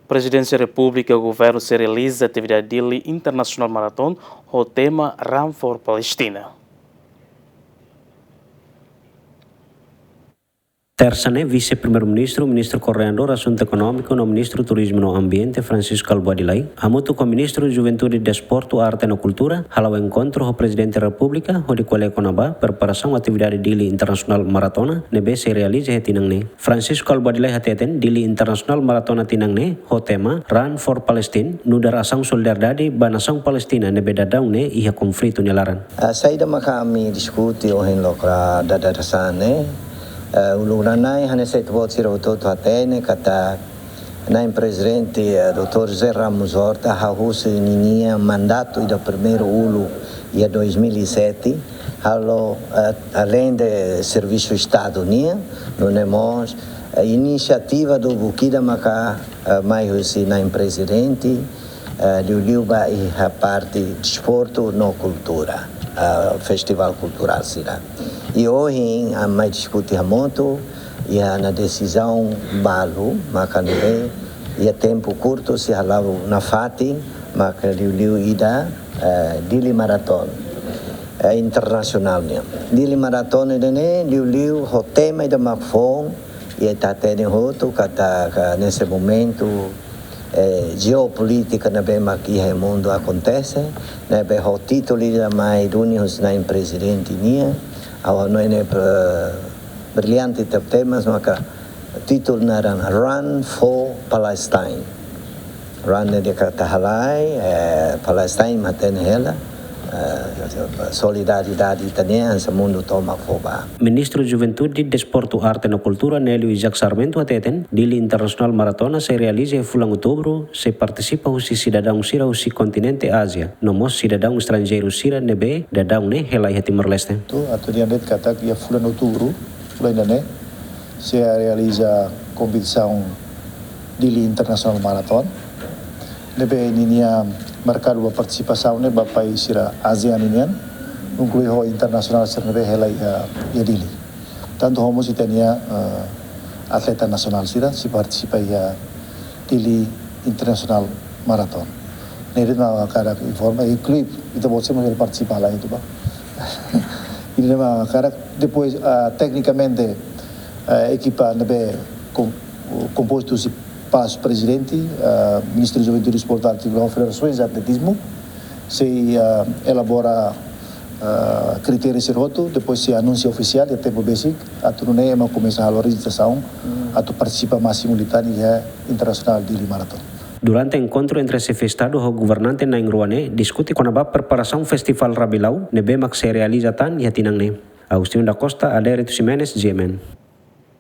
Presidência da República, o governo se realiza a atividade dele International Marathon, o tema Run for Palestina. Tersane Vice-Primeiro-Ministro, Ministro Coordenador Assunto Econômico, no Ministro Turismo no Ambiente, Francisco Albadilai, hamutu com o Ministro Juventude, Desporto, Arte e Cultura, halau encontro o Presidente da República, o de qual conaba preparação atividade dili Internacional Maratona, nebe se realiza hetinangne. Francisco Albadilai hateten dili Internacional Maratona tinangne, o tema Run for Palestine, nudaração solidariedade ba nação Palestina nebe dadaune iha konflito nilaran. Saída kami diskuti ohin lokra dadasane. Ulunanai haneset votsira utoto atene kata naim presidente Dr. José Ramos Horta hahusi ninia mandato do primeiro ulu ia 2007 halo além de serviço Estado nia no nemos iniciativa do Bukida Maka mai husi naim presidente liuliuba e a parte desporto no cultura festival cultural será. E hoje a mais discutir muito e na decisão balu makanebe e tempo curto se halau na fati makaliu ida dili marathon internacional né dili marathon né liu o tema da mafon e tá tendo outro kata nesse momento geopolítica na bem aqui no mundo acontece na bem o título da mais unidos na presidente nia awal no ini brilliant temas maka titul naran Run for Palestine. Run dia kata halai Palestine maten hela solidariedade italiana sa mundo toma foba. Ministro Juventude, Desporto, Arte e Cultura Nélio Isaac Sarmento ateten dili Internacional Maratona se realiza fulang outubro se participa usi cidadão sira usi continente Ásia nomos cidadão estrangeiro sira nebe dadão ne helai Timor Leste. Atau dia net kata que fulan outubro fulan ne se realiza competição dili Internacional Marathon nebe ninia merkado participação ne bapai sira ASEAN inian inclui ho internasional sernebe helai ya dili tanto homo sitania atleta nasional sira si participa ya dili internasional marathon nere na cara informa inclui itu você mas ele participa lá itu ba ele na cara depois tecnicamente equipa nebe composto se passo presidente, ministro da Juventude, Desporto, Arte e Federações de Atletismo, se elabora critérios roto, depois se anuncia oficial e tempo basic, a turnê começa a realização, a participa máximo militar e internacional de Marathon. Durante encontro entre Sefestado e governante na Ingruane, discute com a preparação Festival Rabilau, nebe mak se realiza tan e tinangne. Agustín da Costa, Adérito Ximenes, GMN.